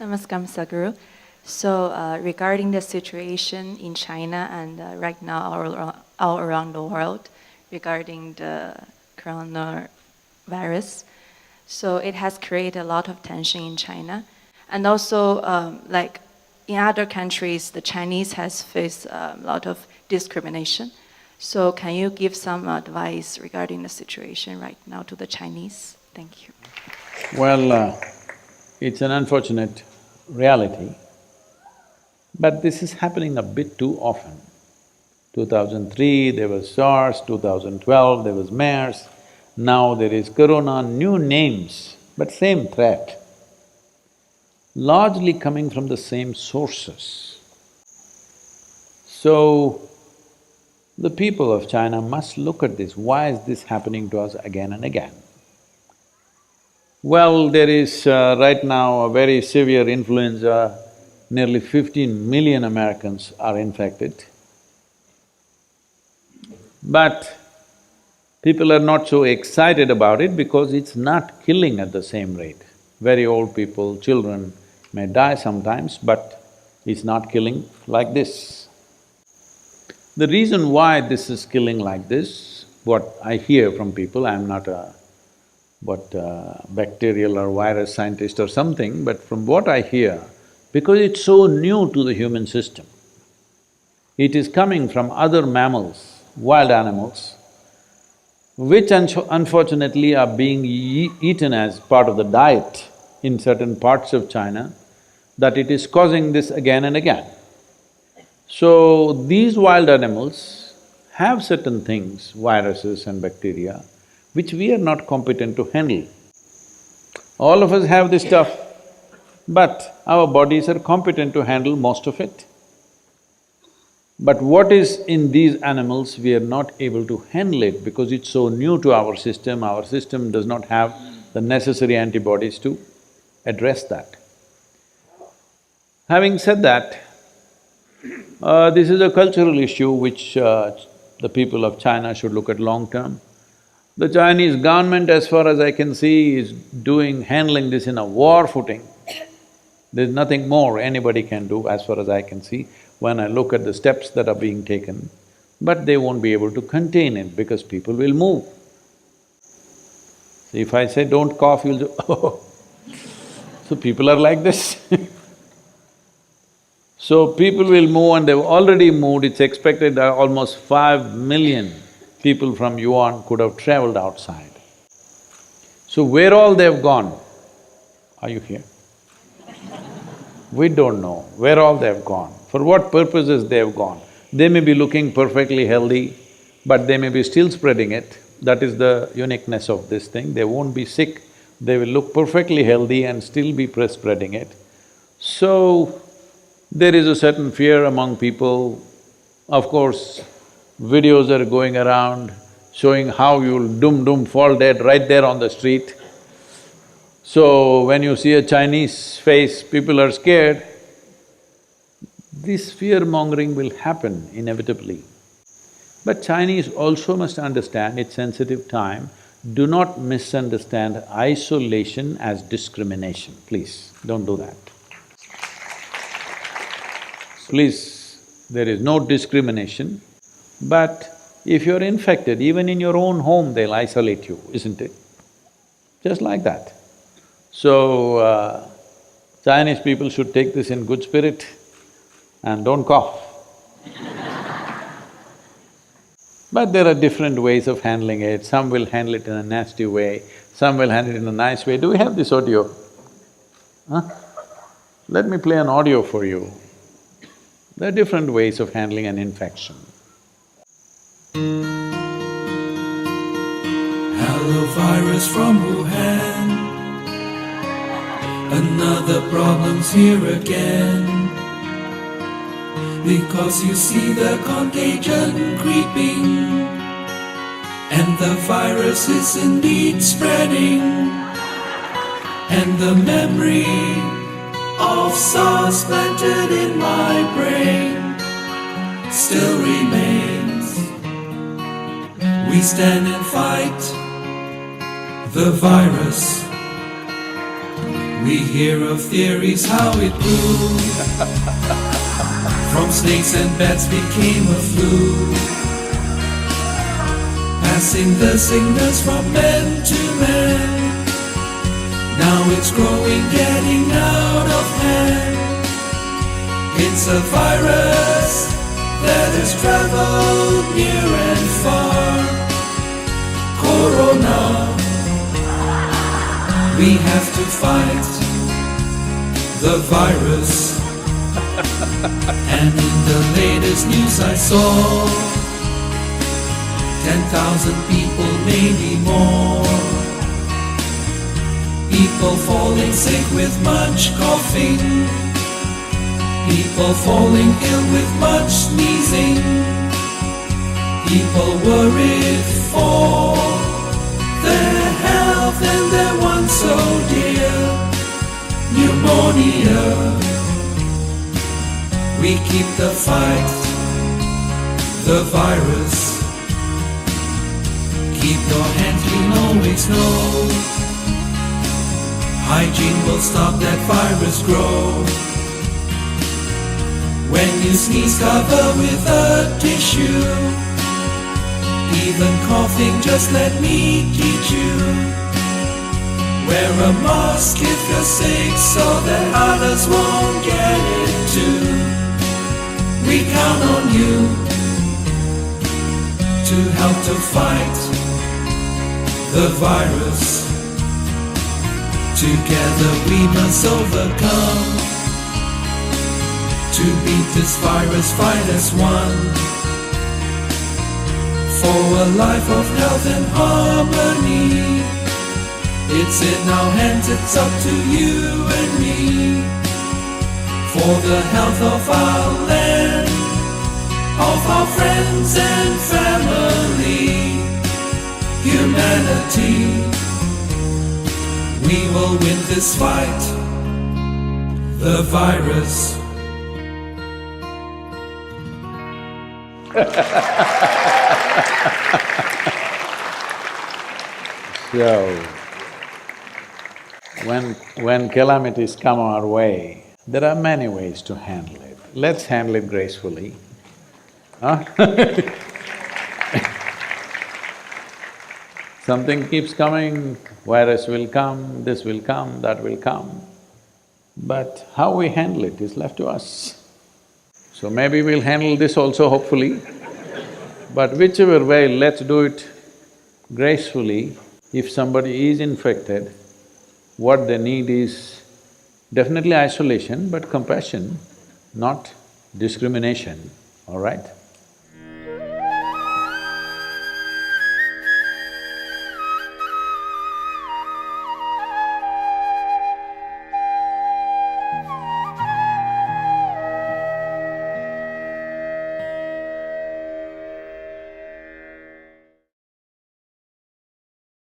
Namaskar, Sadhguru. So, regarding the situation in China and right now all around the world regarding the coronavirus, so it has created a lot of tension in China, and also like in other countries, the Chinese has faced a lot of discrimination. So, can you give some advice regarding the situation right now to the Chinese? Thank you. Well, it's an unfortunate reality, but this is happening a bit too often. 2003 there was SARS, 2012 there was MERS, now there is corona, new names, but same threat, largely coming from the same sources. So, the people of China must look at this, why is this happening to us again and again? Well, there is right now a very severe influenza, nearly 15 million Americans are infected. But people are not so excited about it because it's not killing at the same rate. Very old people, children may die sometimes, but it's not killing like this. The reason why this is killing like this, what I hear from people, I'm not a bacterial or virus scientist or something, but from what I hear, because it's so new to the human system, it is coming from other mammals, wild animals, which unfortunately are being eaten as part of the diet in certain parts of China, that it is causing this again and again. So, these wild animals have certain things, viruses and bacteria, which we are not competent to handle. All of us have this stuff, but our bodies are competent to handle most of it. But what is in these animals, we are not able to handle it because it's so new to our system does not have the necessary antibodies to address that. Having said that, this is a cultural issue which the people of China should look at long term. The Chinese government, as far as I can see, is handling this in a war footing. There's nothing more anybody can do as far as I can see when I look at the steps that are being taken, but they won't be able to contain it because people will move. So if I say, don't cough, you'll do, oh. So people are like this So people will move and they've already moved, it's expected that almost 5 million people from Yuan could have traveled outside. So where all they've gone? Are you here? We don't know where all they've gone, for what purposes they've gone. They may be looking perfectly healthy, but they may be still spreading it. That is the uniqueness of this thing. They won't be sick, they will look perfectly healthy and still be spreading it. So, there is a certain fear among people. Of course, videos are going around showing how you'll fall dead right there on the street. So, when you see a Chinese face, people are scared. This fear-mongering will happen inevitably. But Chinese also must understand it's sensitive time. Do not misunderstand isolation as discrimination, please, don't do that. Please, there is no discrimination, but if you're infected, even in your own home, they'll isolate you, isn't it? Just like that. So, Chinese people should take this in good spirit and don't cough. But there are different ways of handling it, some will handle it in a nasty way, some will handle it in a nice way. Do we have this audio? Huh? Let me play an audio for you. There are different ways of handling an infection. Hello virus from Wuhan, another problem's here again. Because you see the contagion creeping, and the virus is indeed spreading, and the memory of SARS planted in my brain still remains. We stand and fight the virus. We hear of theories how it grew. From snakes and bats became a flu, passing the sickness from man to man. Now it's growing, getting out of hand. It's a virus that has traveled near and far. Corona. We have to fight the virus. And in the latest news I saw 10,000 people, maybe more. People falling sick with much coughing. People falling ill with much sneezing. People worried for their health and their one so dear, pneumonia. We keep the fight, the virus. Keep your hands clean, always know. Hygiene will stop that virus grow. When you sneeze, cover with a tissue. Even coughing, just let me teach you. Wear a mask if you're sick so that others won't get it too. We count on you to help to fight the virus. Together we must overcome. To beat this virus, fight as one. For a life of health and harmony. It's in our hands, it's up to you and me. For the health of our land, of our friends and family, humanity. We will win this fight, the virus. So, when calamities come our way, there are many ways to handle it. Let's handle it gracefully. Huh? Something keeps coming, virus will come, this will come, that will come. But how we handle it is left to us. So maybe we'll handle this also, hopefully. But whichever way, let's do it gracefully. If somebody is infected, what they need is definitely isolation, but compassion, not discrimination, all right?